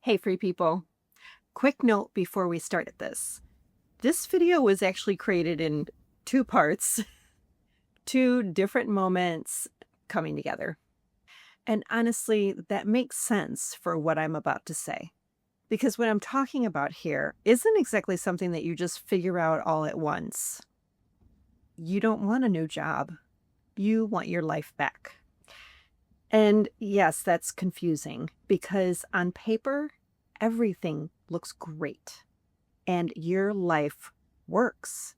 Hey, free people. Quick note before we start this. This video was actually created in two parts, two different moments coming together. And honestly, that makes sense for what I'm about to say. Because what I'm talking about here isn't exactly something that you just figure out all at once. You don't want a new job. You want your life back. And yes, that's confusing because on paper, everything looks great. And your life works.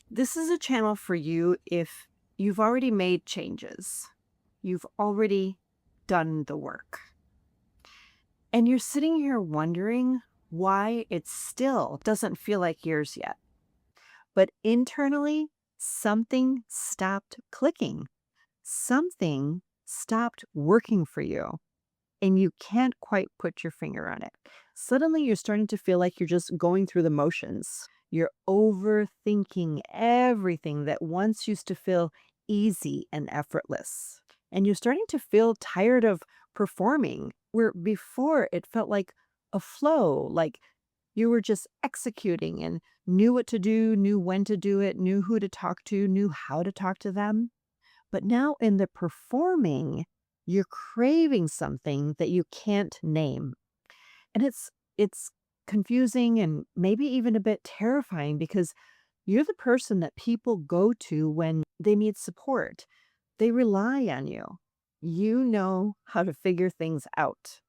This is a channel for you if you've already made changes. You've already done the work. And you're sitting here wondering why it still doesn't feel like yours yet. But internally, something stopped clicking. Something stopped working for you. And you can't quite put your finger on it. Suddenly, you're starting to feel like you're just going through the motions. You're overthinking everything that once used to feel easy and effortless. And you're starting to feel tired of performing, where before it felt like a flow, like you were just executing and knew what to do, knew when to do it, knew who to talk to, knew how to talk to them. But now in the performing, you're craving something that you can't name. And it's confusing and maybe even a bit terrifying because you're the person that people go to when they need support. They rely on you. You know how to figure things out.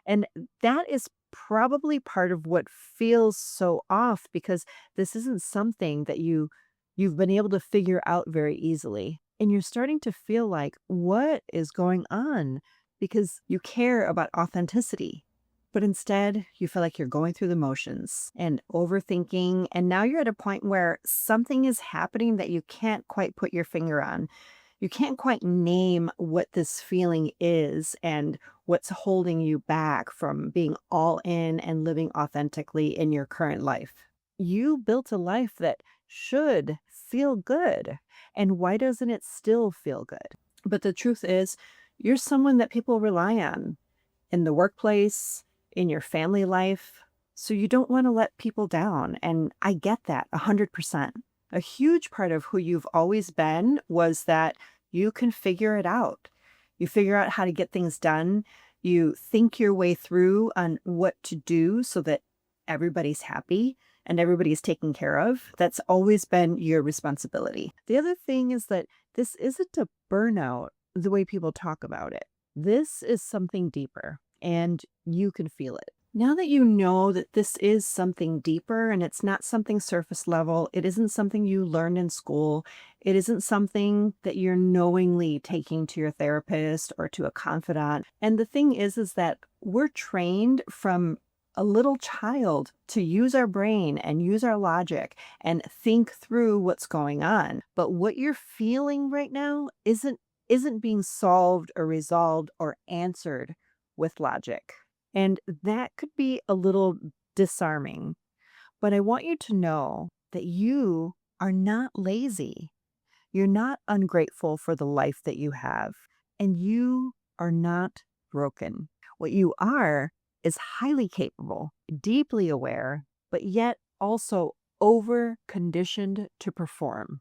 And that is probably part of what feels so off because this isn't something that you've been able to figure out very easily. And you're starting to feel like, what is going on? Because you care about authenticity. But instead, you feel like you're going through the motions and overthinking. And now you're at a point where something is happening that you can't quite put your finger on. You can't quite name what this feeling is and what's holding you back from being all in and living authentically in your current life. You built a life that should feel good. And why doesn't it still feel good? But the truth is, you're someone that people rely on in the workplace, in your family life. So you don't want to let people down. And I get that 100%. A huge part of who you've always been was that you can figure it out. You figure out how to get things done. You think your way through on what to do so that everybody's happy and everybody's taken care of. That's always been your responsibility. The other thing is that this isn't a burnout the way people talk about it. This is something deeper and you can feel it. Now that you know that this is something deeper and it's not something surface level, it isn't something you learned in school, it isn't something that you're knowingly taking to your therapist or to a confidant. And the thing is that we're trained from a little child to use our brain and use our logic and think through what's going on. But what you're feeling right now isn't being solved or resolved or answered with logic. And that could be a little disarming. But I want you to know that you are not lazy. You're not ungrateful for the life that you have. And you are not broken. What you are is highly capable, deeply aware, but yet also over conditioned to perform.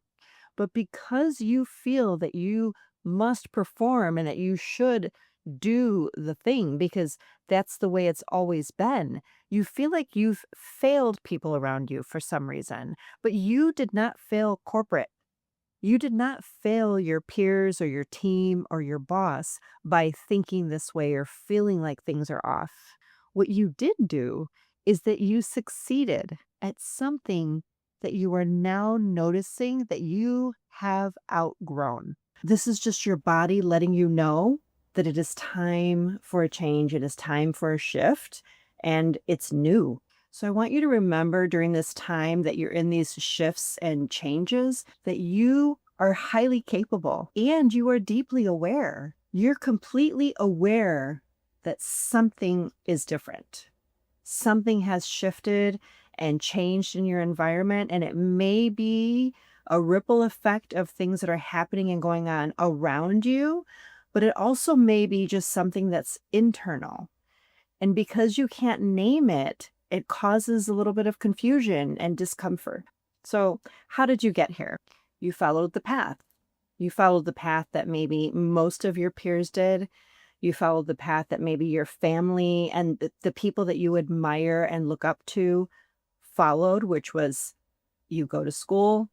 But because you feel that you must perform and that you should do the thing because that's the way it's always been, you feel like you've failed people around you for some reason. But you did not fail corporate. You did not fail your peers or your team or your boss by thinking this way or feeling like things are off. What you did do is that you succeeded at something that you are now noticing that you have outgrown. This is just your body letting you know that it is time for a change, it is time for a shift, and it's new. So I want you to remember during this time that you're in these shifts and changes that you are highly capable and you are deeply aware. You're completely aware that something is different. Something has shifted and changed in your environment, and it may be a ripple effect of things that are happening and going on around you, but it also may be just something that's internal. And because you can't name it, it causes a little bit of confusion and discomfort. So, how did you get here? You followed the path. You followed the path that maybe most of your peers did. You followed the path that maybe your family and the people that you admire and look up to followed, which was you go to school,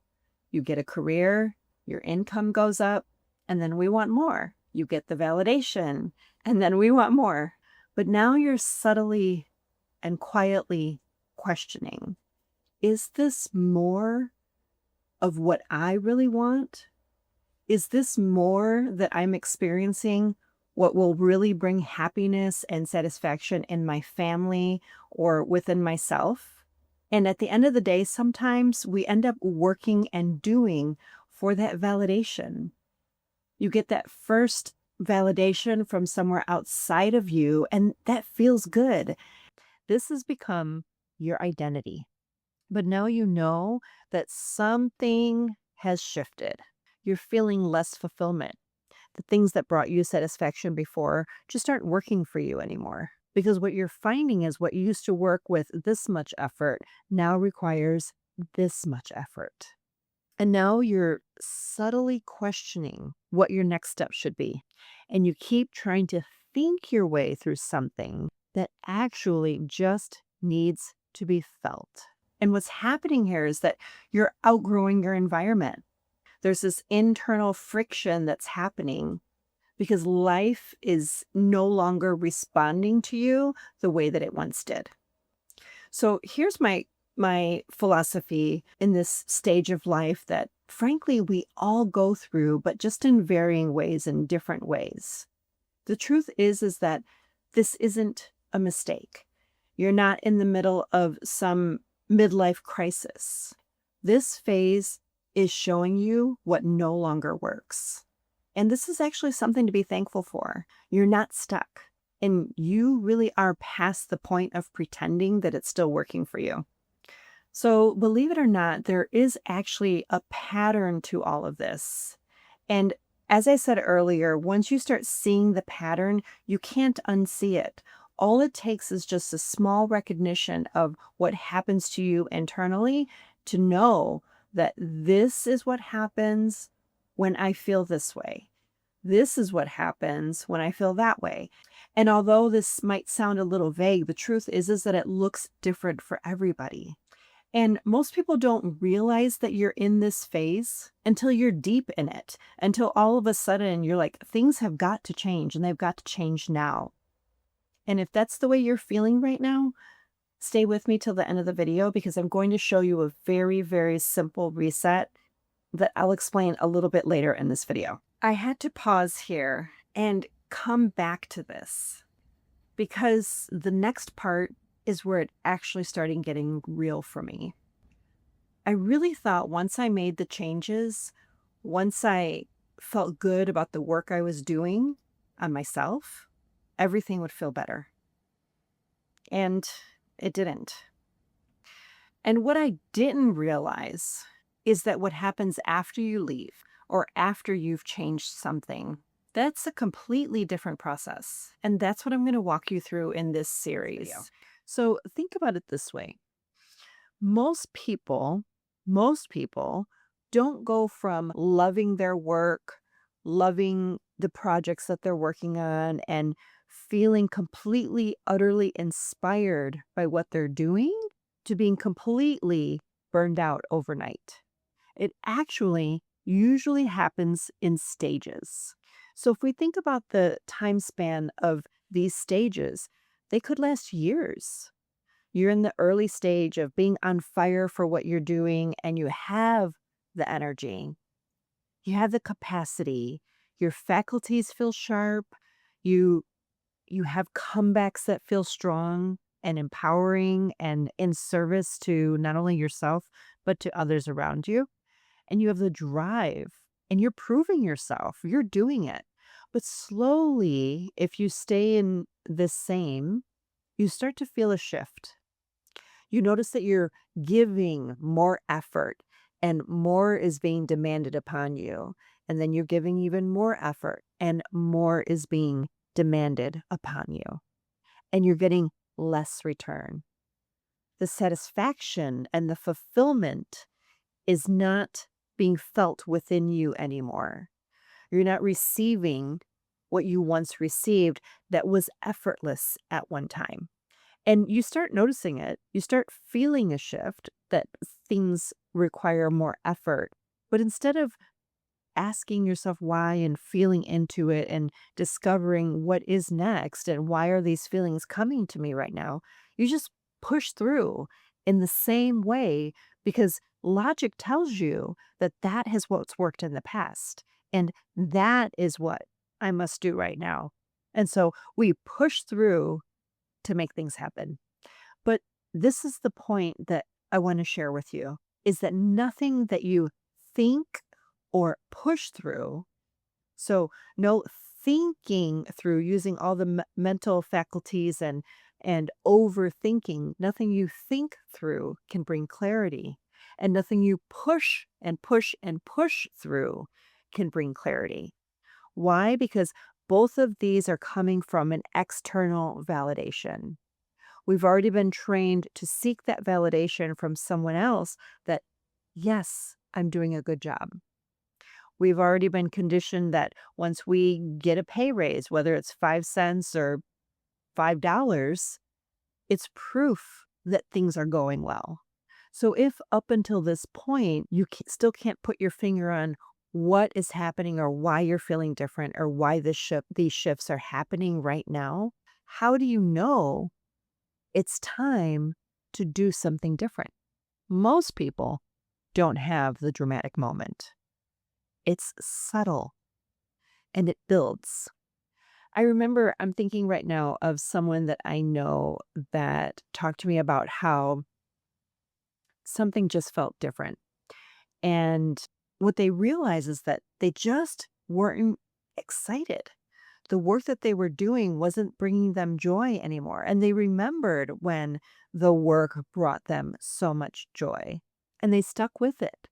you get a career, your income goes up, and then we want more. You get the validation, and then we want more. But now you're subtly and quietly questioning, is this more of what I really want? Is this more that I'm experiencing what will really bring happiness and satisfaction in my family or within myself? And at the end of the day, sometimes we end up working and doing for that validation. You get that first validation from somewhere outside of you, and that feels good. This has become your identity. But now you know that something has shifted. You're feeling less fulfillment. The things that brought you satisfaction before just aren't working for you anymore. Because what you're finding is what used to work with this much effort now requires this much effort. And now you're subtly questioning what your next step should be. And you keep trying to think your way through something that actually just needs to be felt. And what's happening here is that you're outgrowing your environment. There's this internal friction that's happening because life is no longer responding to you the way that it once did. So here's my philosophy in this stage of life that frankly we all go through, but just in varying ways, in different ways. The truth is that this isn't a mistake. You're not in the middle of some midlife crisis. This phase is showing you what no longer works. And this is actually something to be thankful for. You're not stuck. And you really are past the point of pretending that it's still working for you. So, believe it or not, there is actually a pattern to all of this. And as I said earlier, once you start seeing the pattern, you can't unsee it. All it takes is just a small recognition of what happens to you internally to know that this is what happens when I feel this way. This is what happens when I feel that way. And although this might sound a little vague, the truth is that it looks different for everybody. And most people don't realize that you're in this phase until you're deep in it, until all of a sudden you're like, things have got to change and they've got to change now. And if that's the way you're feeling right now, stay with me till the end of the video because I'm going to show you a very, very simple reset that I'll explain a little bit later in this video. I had to pause here and come back to this because the next part is where it actually started getting real for me. I really thought once I made the changes, once I felt good about the work I was doing on myself, everything would feel better. And it didn't. And what I didn't realize is that what happens after you leave or after you've changed something, that's a completely different process. And that's what I'm going to walk you through in this series. So think about it this way. Most people don't go from loving their work, loving the projects that they're working on, and feeling completely, utterly inspired by what they're doing to being completely burned out overnight. It actually usually happens in stages. So if we think about the time span of these stages, they could last years. You're in the early stage of being on fire for what you're doing, and you have the energy. You have the capacity. Your faculties feel sharp. You have comebacks that feel strong and empowering and in service to not only yourself, but to others around you. And you have the drive and you're proving yourself. You're doing it. But slowly, if you stay in the same, you start to feel a shift. You notice that you're giving more effort and more is being demanded upon you. And then you're giving even more effort and more is being demanded upon you. and you're getting less return. The satisfaction and the fulfillment is not being felt within you anymore. You're not receiving what you once received that was effortless at one time. And you start noticing it. You start feeling a shift that things require more effort. But instead of asking yourself why and feeling into it and discovering what is next and why are these feelings coming to me right now, you just push through in the same way because logic tells you that that has what's worked in the past and that is what I must do right now. And so we push through to make things happen. But this is the point that I want to share with you is that nothing that you think or push through, so no thinking through using all the mental faculties and overthinking, nothing you think through can bring clarity, and nothing you push and push and push through can bring clarity. Why? Because both of these are coming from an external validation. We've already been trained to seek that validation from someone else that, yes, I'm doing a good job. We've already been conditioned that once we get a pay raise, whether it's 5 cents or $5, it's proof that things are going well. So if up until this point, you still can't put your finger on what is happening or why you're feeling different or why these shifts are happening right now, how do you know it's time to do something different? Most people don't have the dramatic moment. It's subtle and it builds. I remember I'm thinking right now of someone that I know that talked to me about how something just felt different. And what they realized is that they just weren't excited. The work that they were doing wasn't bringing them joy anymore. And they remembered when the work brought them so much joy and they stuck with it.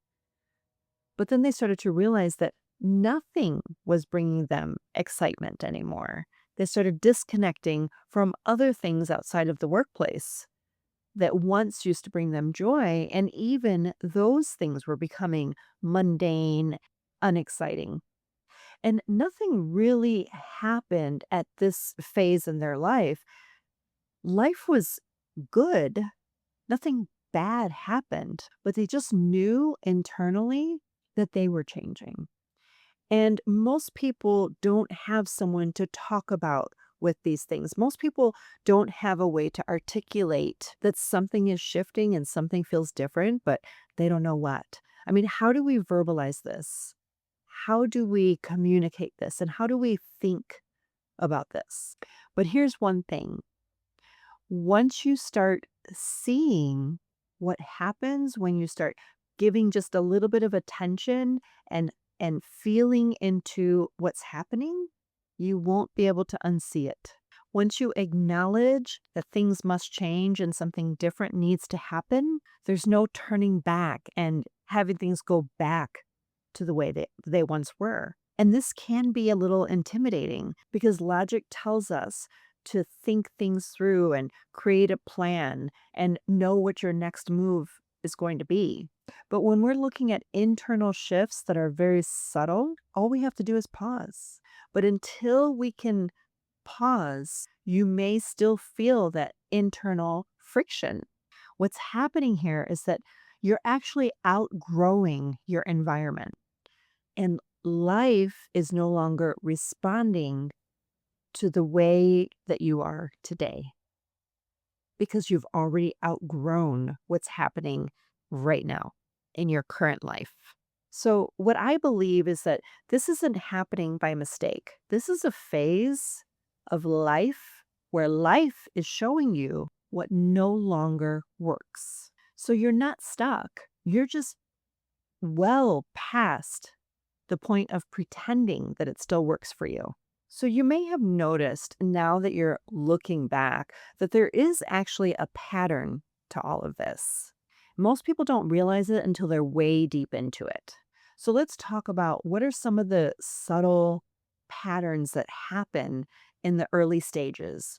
But then they started to realize that nothing was bringing them excitement anymore. They started disconnecting from other things outside of the workplace that once used to bring them joy. And even those things were becoming mundane, unexciting. And nothing really happened at this phase in their life. Life was good. Nothing bad happened, but they just knew internally that they were changing. And most people don't have someone to talk about with these things. Most people don't have a way to articulate that something is shifting and something feels different, but they don't know what. I mean, how do we verbalize this? How do we communicate this? And how do we think about this? But here's one thing. Once you start seeing what happens when you start giving just a little bit of attention and feeling into what's happening, you won't be able to unsee it. Once you acknowledge that things must change and something different needs to happen, there's no turning back and having things go back to the way they once were. And this can be a little intimidating because logic tells us to think things through and create a plan and know what your next move is going to be. But when we're looking at internal shifts that are very subtle, all we have to do is pause. But until we can pause, you may still feel that internal friction. What's happening here is that you're actually outgrowing your environment, and life is no longer responding to the way that you are today because you've already outgrown what's happening right now in your current life. So, what I believe is that this isn't happening by mistake. This is a phase of life where life is showing you what no longer works. So, you're not stuck. You're just well past the point of pretending that it still works for you. So you may have noticed now that you're looking back that there is actually a pattern to all of this. Most people don't realize it until they're way deep into it. So let's talk about what are some of the subtle patterns that happen in the early stages.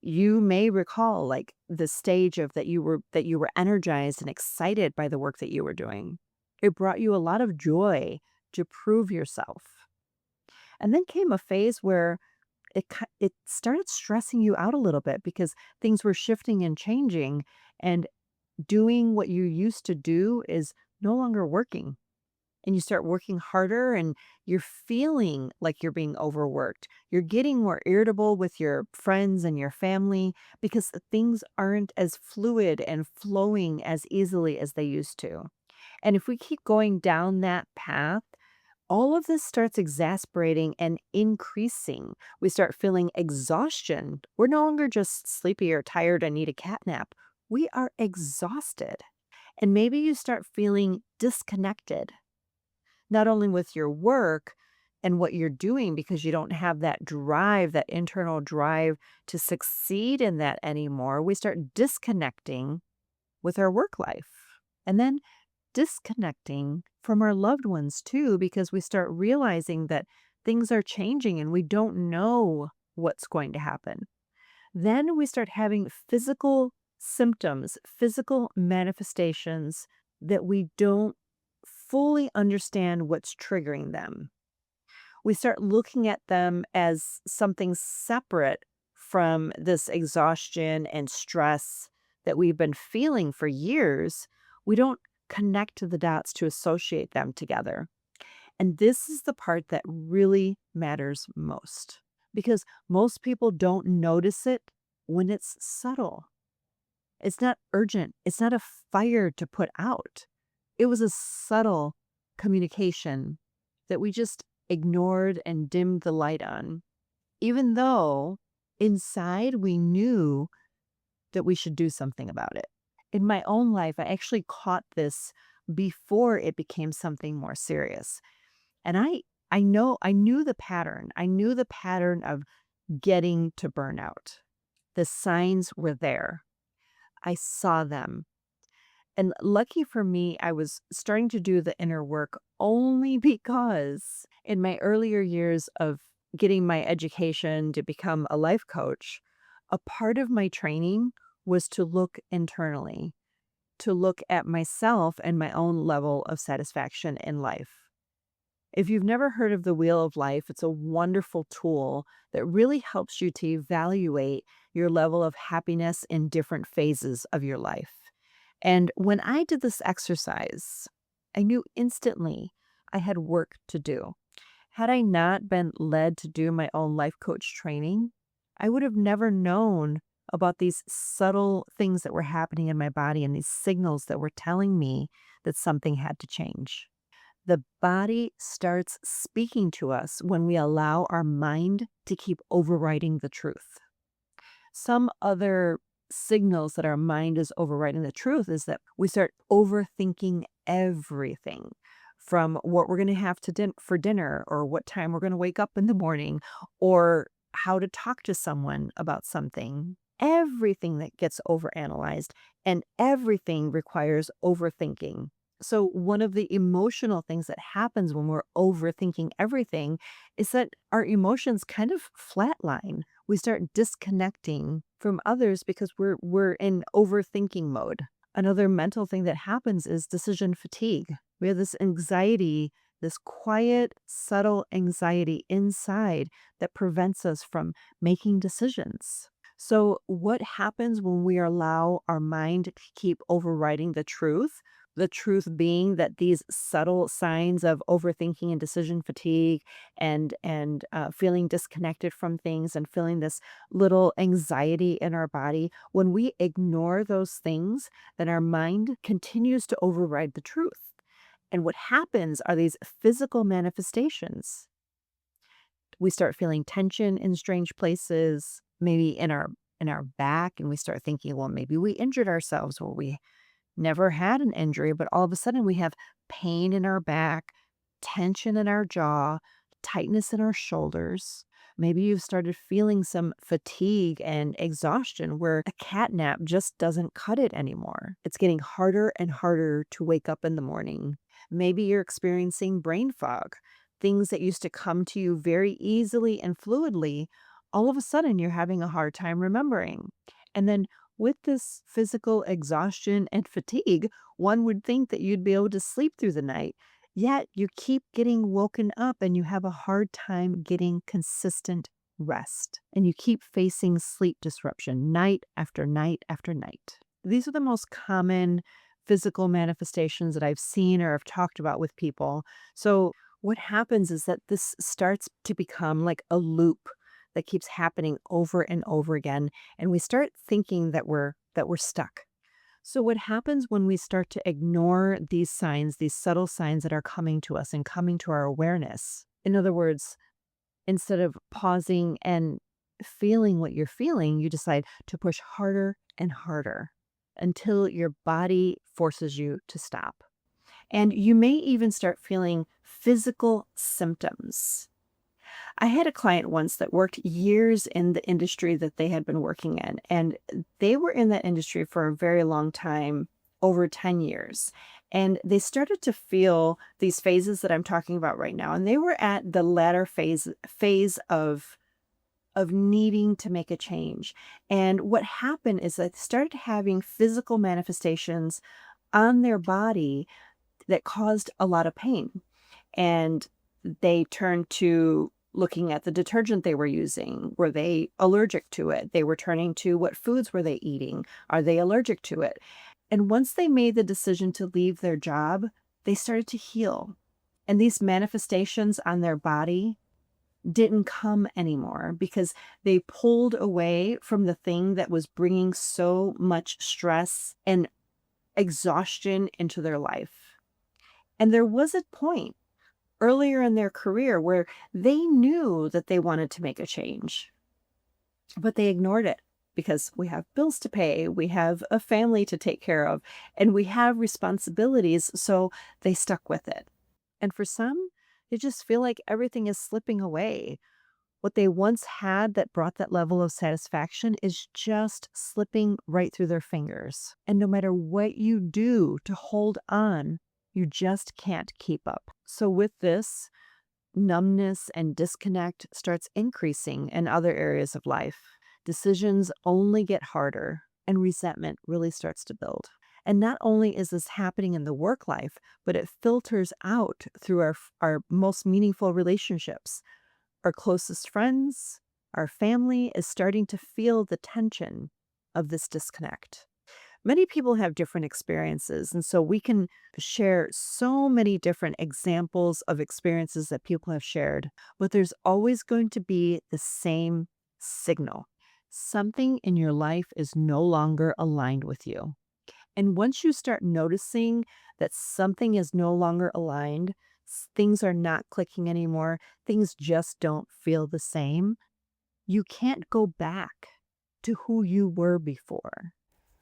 You may recall like the stage of that you were energized and excited by the work that you were doing. It brought you a lot of joy to prove yourself. And then came a phase where it started stressing you out a little bit because things were shifting and changing, and doing what you used to do is no longer working. And you start working harder and you're feeling like you're being overworked. You're getting more irritable with your friends and your family because things aren't as fluid and flowing as easily as they used to. And if we keep going down that path, all of this starts exasperating and increasing. We start feeling exhaustion. We're no longer just sleepy or tired and need a cat nap. We are exhausted. And maybe you start feeling disconnected, not only with your work and what you're doing, because you don't have that drive, that internal drive to succeed in that anymore. We start disconnecting with our work life. And then disconnecting from our loved ones too, because we start realizing that things are changing and we don't know what's going to happen. Then we start having physical symptoms, physical manifestations that we don't fully understand what's triggering them. We start looking at them as something separate from this exhaustion and stress that we've been feeling for years. We don't connect the dots to associate them together. And this is the part that really matters most because most people don't notice it when it's subtle. It's not urgent. It's not a fire to put out. It was a subtle communication that we just ignored and dimmed the light on, even though inside we knew that we should do something about it. In my own life, I actually caught this before it became something more serious. And I knew the pattern. I knew the pattern of getting to burnout. The signs were there. I saw them. And lucky for me, I was starting to do the inner work only because in my earlier years of getting my education to become a life coach, a part of my training was to look internally, to look at myself and my own level of satisfaction in life. If you've never heard of the Wheel of Life, it's a wonderful tool that really helps you to evaluate your level of happiness in different phases of your life. And when I did this exercise, I knew instantly I had work to do. Had I not been led to do my own life coach training, I would have never known about these subtle things that were happening in my body and these signals that were telling me that something had to change. The body starts speaking to us when we allow our mind to keep overriding the truth. Some other signals that our mind is overriding the truth is that we start overthinking everything from what we're going to have for dinner or what time we're going to wake up in the morning or how to talk to someone about something. Everything that gets overanalyzed and everything requires overthinking. So one of the emotional things that happens when we're overthinking everything is that our emotions kind of flatline. We start disconnecting from others because we're in overthinking mode. Another mental thing that happens is decision fatigue. We have this anxiety, this quiet, subtle anxiety inside that prevents us from making decisions. So what happens when we allow our mind to keep overriding the truth? The truth being that these subtle signs of overthinking and decision fatigue and feeling disconnected from things and feeling this little anxiety in our body, when we ignore those things, then our mind continues to override the truth. And what happens are these physical manifestations. We start feeling tension in strange places, maybe in our back, and we start thinking, well, maybe we injured ourselves or we never had an injury, but all of a sudden we have pain in our back, tension in our jaw, tightness in our shoulders. Maybe you've started feeling some fatigue and exhaustion where a cat nap just doesn't cut it anymore. It's getting harder and harder to wake up in the morning. Maybe you're experiencing brain fog. Things that used to come to you very easily and fluidly all of a sudden you're having a hard time remembering. And then with this physical exhaustion and fatigue, one would think that you'd be able to sleep through the night. Yet you keep getting woken up and you have a hard time getting consistent rest. And you keep facing sleep disruption night after night after night. These are the most common physical manifestations that I've seen or have talked about with people. So, what happens is that this starts to become like a loop that keeps happening over and over again, and we start thinking that we're stuck. So what happens when we start to ignore these signs, these subtle signs that are coming to us and coming to our awareness? In other words, instead of pausing and feeling what you're feeling, you decide to push harder and harder until your body forces you to stop. And you may even start feeling physical symptoms. I had a client once that worked years in the industry that they had been working in, and they were in that industry for a very long time, over 10 years. And they started to feel these phases that I'm talking about right now. And they were at the latter phase of needing to make a change. And what happened is that they started having physical manifestations on their body that caused a lot of pain. And they turned to looking at the detergent they were using. Were they allergic to it? They were turning to what foods were they eating? Are they allergic to it? And once they made the decision to leave their job, they started to heal. And these manifestations on their body didn't come anymore because they pulled away from the thing that was bringing so much stress and exhaustion into their life. And there was a point earlier in their career where they knew that they wanted to make a change, but they ignored it because we have bills to pay, we have a family to take care of, and we have responsibilities. So they stuck with it. And for some, they just feel like everything is slipping away. What they once had that brought that level of satisfaction is just slipping right through their fingers. And no matter what you do to hold on, you just can't keep up. So with this, numbness and disconnect starts increasing in other areas of life. Decisions only get harder and resentment really starts to build. And not only is this happening in the work life, but it filters out through our most meaningful relationships. Our closest friends, our family is starting to feel the tension of this disconnect. Many people have different experiences, and so we can share so many different examples of experiences that people have shared, but there's always going to be the same signal. Something in your life is no longer aligned with you. And once you start noticing that something is no longer aligned, things are not clicking anymore, things just don't feel the same, you can't go back to who you were before.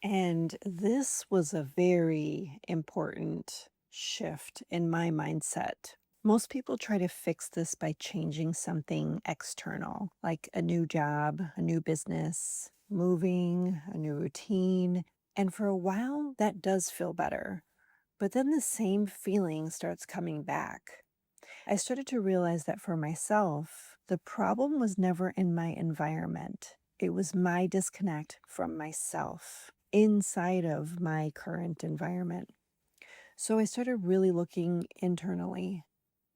And this was a very important shift in my mindset. Most people try to fix this by changing something external, like a new job, a new business, moving, a new routine. And for a while, that does feel better. But then the same feeling starts coming back. I started to realize that for myself, the problem was never in my environment. It was my disconnect from myself inside of my current environment. So I started really looking internally,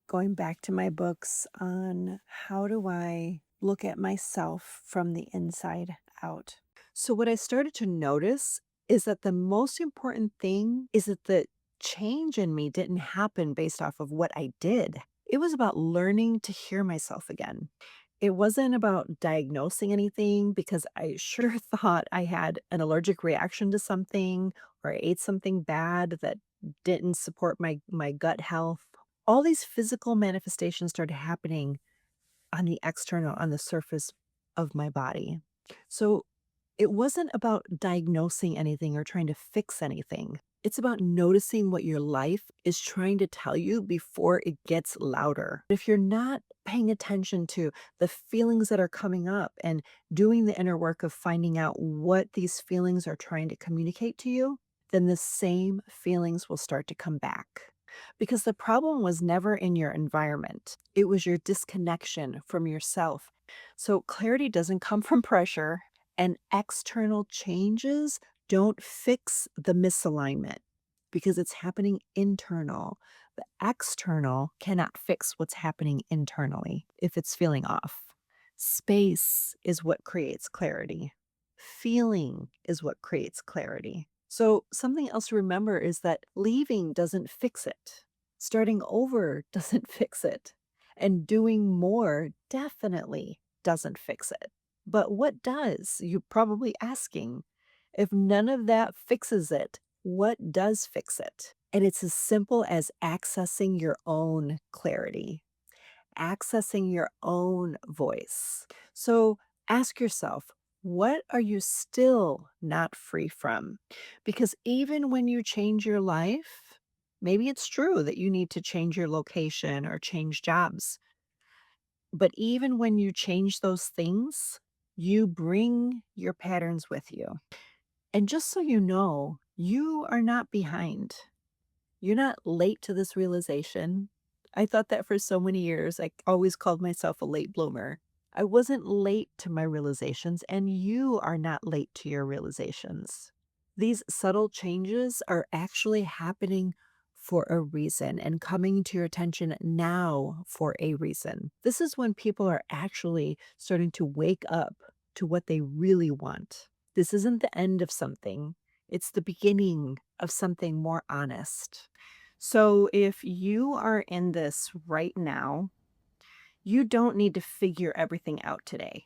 going back to my books on how do I look at myself from the inside out. So what I started to notice is that the most important thing is that the change in me didn't happen based off of what I did. It was about learning to hear myself again. It wasn't about diagnosing anything because I sure thought I had an allergic reaction to something or I ate something bad that didn't support my gut health. All these physical manifestations started happening on the external, on the surface of my body. So it wasn't about diagnosing anything or trying to fix anything. It's about noticing what your life is trying to tell you before it gets louder. If you're not paying attention to the feelings that are coming up and doing the inner work of finding out what these feelings are trying to communicate to you, then the same feelings will start to come back. Because the problem was never in your environment. It was your disconnection from yourself So clarity doesn't come from pressure, and external changes don't fix the misalignment because it's happening internal. The external cannot fix what's happening internally if it's feeling off. Space is what creates clarity. Feeling is what creates clarity. So, something else to remember is that leaving doesn't fix it. Starting over doesn't fix it. And doing more definitely doesn't fix it. But what does? You're probably asking. If none of that fixes it, what does fix it? And it's as simple as accessing your own clarity, accessing your own voice. So ask yourself, what are you still not free from? Because even when you change your life, maybe it's true that you need to change your location or change jobs. But even when you change those things, you bring your patterns with you. And just so you know, you are not behind. You're not late to this realization. I thought that for so many years. I always called myself a late bloomer. I wasn't late to my realizations, and you are not late to your realizations. These subtle changes are actually happening for a reason and coming to your attention now for a reason. This is when people are actually starting to wake up to what they really want. This isn't the end of something, it's the beginning of something more honest. So, if you are in this right now, you don't need to figure everything out today.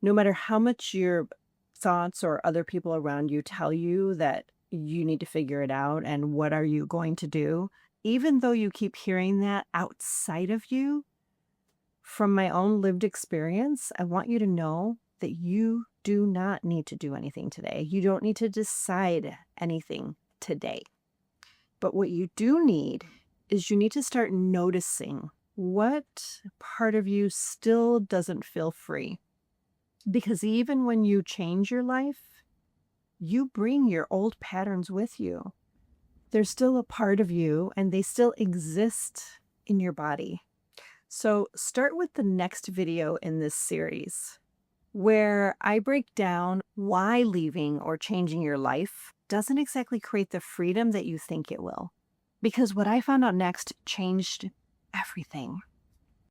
No matter how much your thoughts or other people around you tell you that you need to figure it out and what are you going to do, even though you keep hearing that outside of you, from my own lived experience, I want you to know that you do not need to do anything today. You don't need to decide anything today. But what you do need is you need to start noticing what part of you still doesn't feel free. Because even when you change your life, you bring your old patterns with you. They're still a part of you and they still exist in your body. So start with the next video in this series, where I break down why leaving or changing your life doesn't exactly create the freedom that you think it will. Because what I found out next changed everything.